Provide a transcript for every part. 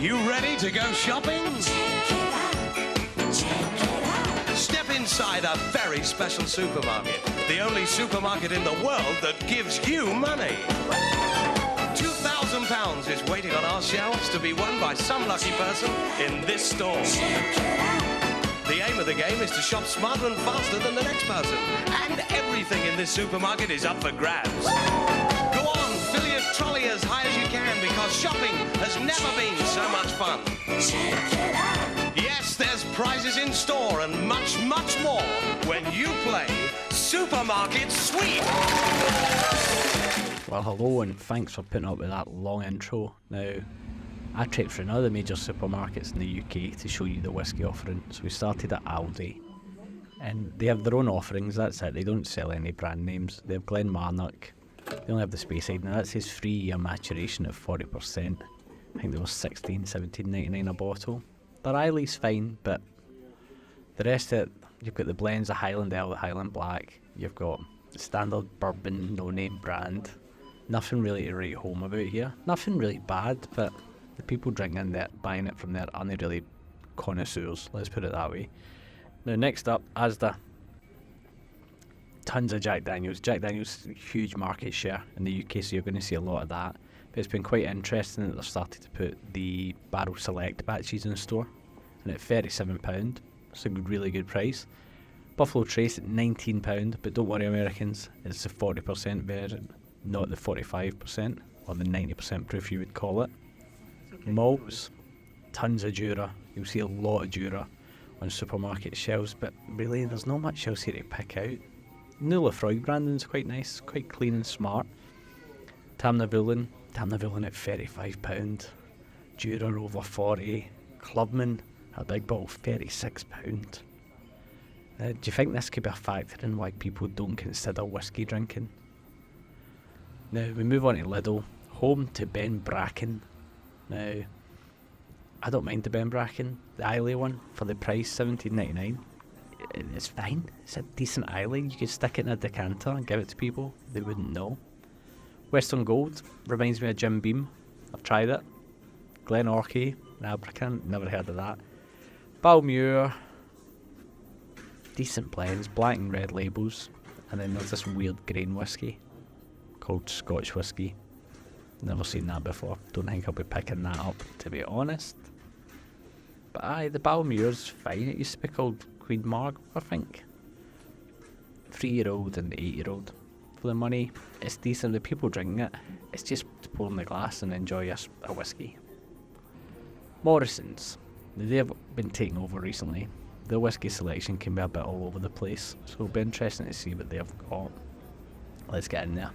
You ready to go shopping? Step inside a very special supermarket. The only supermarket in the world that gives you money. £2,000 is waiting on our shelves to be won by some lucky person in this store. The aim of the game is to shop smarter and faster than the next person. And everything in this supermarket is up for grabs. Go on, fill your trolley as high as you can because shopping has never been so much fun. Yes, there's prizes in store and much, much more when you play Supermarket Sweep. Well, hello and thanks for putting up with that long intro. Now, I trade for another major supermarkets in the UK to show you the whisky offering. So we started at Aldi, and they have their own offerings, that's it. They don't sell any brand names. They have Glenmarnock, they only have the Speyside, now that says 3-year maturation at 40%. I think there was $17.99 a bottle. Their Isley's fine, but the rest of it, you've got the blends of Highland Ale, the Highland Black, you've got the standard bourbon, no-name brand. Nothing really to write home about here. Nothing really bad, but the people drinking that, buying it from there, aren't really connoisseurs, let's put it that way. Now next up, Asda. Tons of Jack Daniels. Jack Daniels, huge market share in the UK, so you're going to see a lot of that. But it's been quite interesting that they've started to put the Barrel Select batches in the store, and at £37, it's a really good price. Buffalo Trace at £19, but don't worry Americans, it's the 40% version, not the 45%, or the 90% proof you would call it. Malts, tons of Jura. You'll see a lot of Jura on supermarket shelves, but really there's not much else here to pick out. New Lefroy branding's quite nice, quite clean and smart. Tamnavulin at £35, Jura over 40, Clubman, a big bottle, £36. Do you think this could be a factor in why people don't consider whisky drinking? Now we move on to Lidl, home to Ben Bracken. Now, I don't mind the Ben Bracken, the Islay one, for the price, $17.99. It's fine, it's a decent Islay. You could stick it in a decanter and give it to people, they wouldn't know. Western Gold reminds me of Jim Beam, I've tried it. Glenorchy, Abercant, never heard of that. Balmuir, decent blends, black and red labels, and then there's this weird grain whisky called Scotch whisky. Never seen that before, don't think I'll be picking that up to be honest. But aye, the Balmuir's fine, it used to be called Queen Margaret I think. 3-year-old and 8-year-old. For the money, it's decent, the people drinking it, it's just to pour in the glass and enjoy a whisky. Morrisons, they've been taken over recently. The whisky selection can be a bit all over the place, so it'll be interesting to see what they've got. Let's get in there.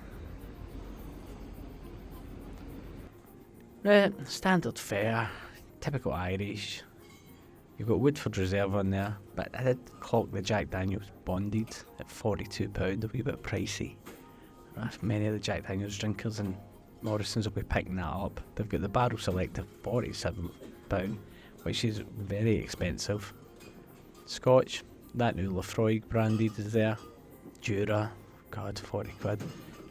Standard fare, typical Irish. You've got Woodford Reserve on there, but I did clock the Jack Daniels Bonded at £42, a wee bit pricey. Many of the Jack Daniels drinkers in Morrisons will be picking that up. They've got the Barrel Select at £47, which is very expensive. Scotch, that new Lefroy branded is there. Jura, God, £40.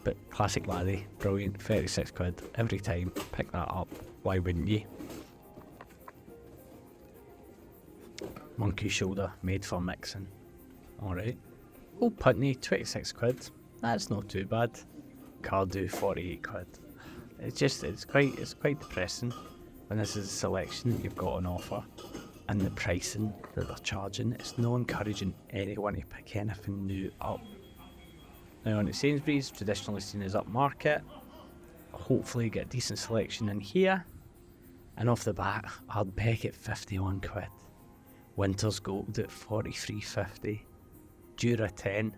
But Classic Laddie, brilliant, £36 every time. Pick that up, why wouldn't you? Monkey Shoulder, made for mixing. Alright. Old Putney, £26. That's not too bad. Cardew, £48. It's quite depressing when this is a selection that you've got on offer and the pricing that they're charging. It's not encouraging anyone to pick anything new up. Now on to Sainsbury's, traditionally seen as upmarket. Hopefully get a decent selection in here. And off the bat, Ardbeg at £51. Winter's Gold at £43.50. Jura 10.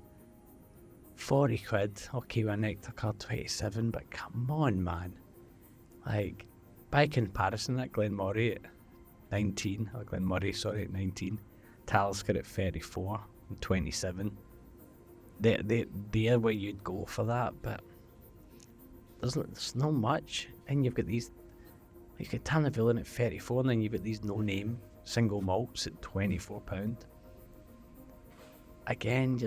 £40. Okay, with a nectar card 27, but come on, man. Like, by comparison, that Glenmorangie at 19, or Glenmorangie, at 19. Talisker at 34 and 27. They're where you'd go for that, but there's not much. And you've got these, you've got Tanavillin at 34, and then you've got these no-name single malts at £24. Again,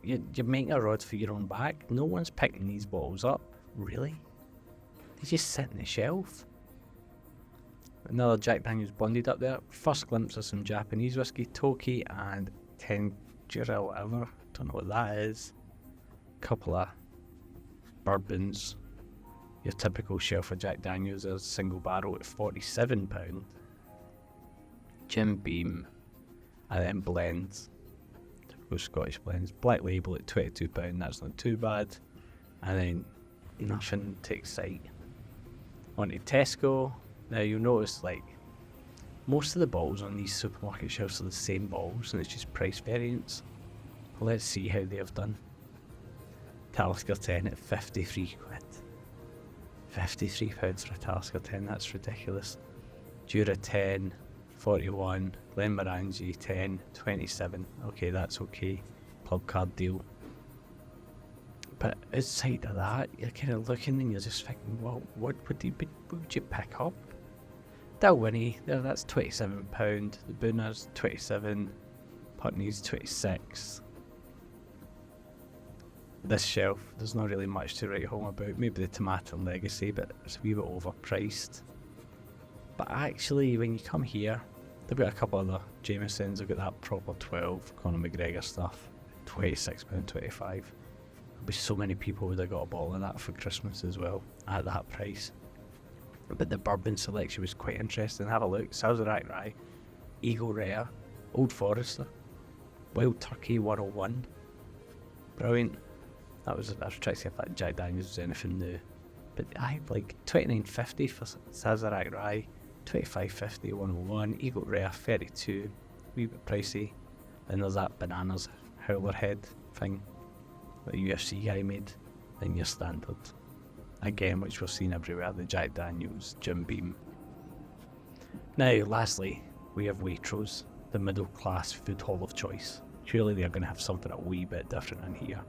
you're making a rod for your own back. No one's picking these bottles up, really. They just sit on the shelf. Another Jack Daniels blended up there. First glimpse of some Japanese whiskey, Toki and Tenjira, whatever. Don't know what that is. Couple of bourbons. Your typical shelf of Jack Daniels is single barrel at £47. Jim Beam, and then blends. Typical Scottish blends. Black Label at £22, that's not too bad. And then nothing to excite. On to Tesco. Now you'll notice like most of the bottles on these supermarket shelves are the same bottles and it's just price variance. Let's see how they have done. Talisker 10 at 53 quid. £53 for a Talisker 10, that's ridiculous. Jura 10, 41. Glenmorangie 10, 27. Okay, that's okay. Club card deal. But outside of that, you're kind of looking and you're just thinking, well, what would you pick up? Dalwhinnie, there, that's £27. The Booners, 27. Putney's, 26. This shelf, there's not really much to write home about. Maybe the Tomato Legacy, but it's a wee bit overpriced. But actually, when you come here, they've got a couple other Jamesons. They've got that proper 12 Conor McGregor stuff, £26.25. There'll be so many people would have got a bottle of that for Christmas as well at that price. But the bourbon selection was quite interesting. Have a look. Sazerac Rye, Eagle Rare, Old Forester, Wild Turkey 101. Brilliant. I was trying to see if that Jack Daniels was anything new. But I like £29.50 for Sazerac Rye, £25.50 101, Eagle Rare 32, wee bit pricey. Then there's that Bananas Howler Head thing that the UFC guy made. Then your standard. Again, which we've seen everywhere, the Jack Daniels, Jim Beam. Now, lastly, we have Waitrose, the middle class food hall of choice. Surely they're going to have something a wee bit different in here.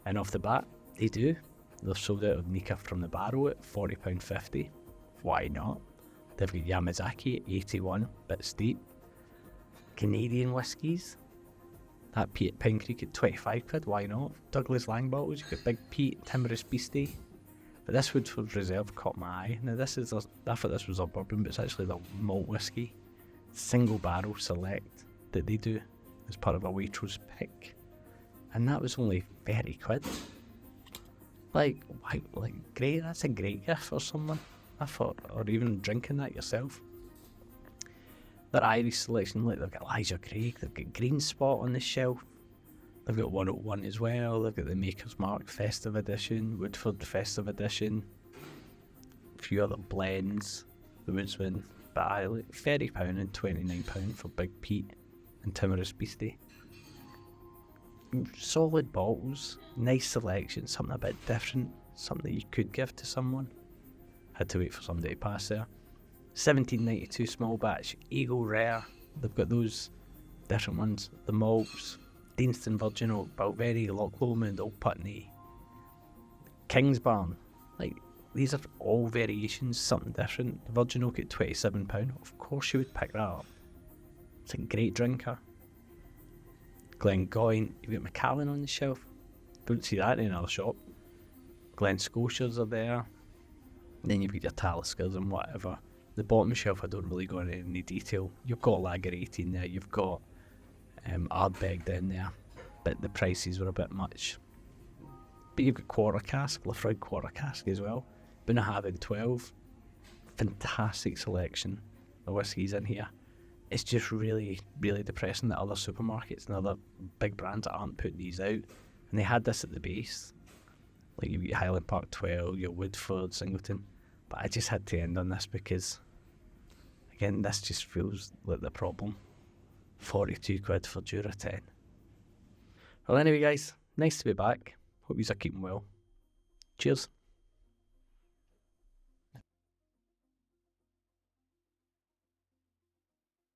And off the bat, they do. They've sold out of Nika from the barrel at £40.50. Why not? They've got Yamazaki at 81, bit steep. Canadian whiskies. That Pete at Pine Creek at 25 quid, why not? Douglas Lang bottles, you've got Big Pete, Timorous Beastie. But this Woodford Reserve caught my eye. Now this is, I thought this was a bourbon, but it's actually the malt whiskey. Single barrel select that they do as part of a Waitrose pick. And that was only 30 quid. Like, why, great, that's a great gift for someone. I thought, or even drinking that yourself. Their Irish selection, like they've got Elijah Craig, they've got Green Spot on the shelf. They've got 101 as well, they've got the Maker's Mark Festive Edition, Woodford Festive Edition, a few other blends, the Woodsman, but I like £30 and £29 for Big Pete and Timorous Beastie. Solid bottles, nice selection, something a bit different, something that you could give to someone. Had to wait for somebody to pass there. 1792 small batch, Eagle Rare, they've got those different ones, the malts, Deanston Virgin Oak, Balvenie, Loch Lomond, Old Putney, Kingsbarn. Like, these are all variations, something different. The Virgin Oak at £27, of course you would pick that up. It's a great drinker. Glengoyne, you've got Macallan on the shelf. Don't see that in another shop. Glen Scotias are there. Then you've got your Taliskers and whatever. The bottom shelf I don't really go into any detail. You've got Lager 18 there, you've got Ardbeg down there, but the prices were a bit much. But you've got Quarter Cask, Lafroig Quarter Cask as well. Bunnahabhain 12, fantastic selection of whiskies in here. It's just really, really depressing that other supermarkets and other big brands aren't putting these out. And they had this at the base. Like you've got Highland Park 12, your Woodford, Singleton. But I just had to end on this because, again, this just feels like the problem. 42 quid for Jura 10. Well, anyway, guys, nice to be back. Hope you're keeping well. Cheers.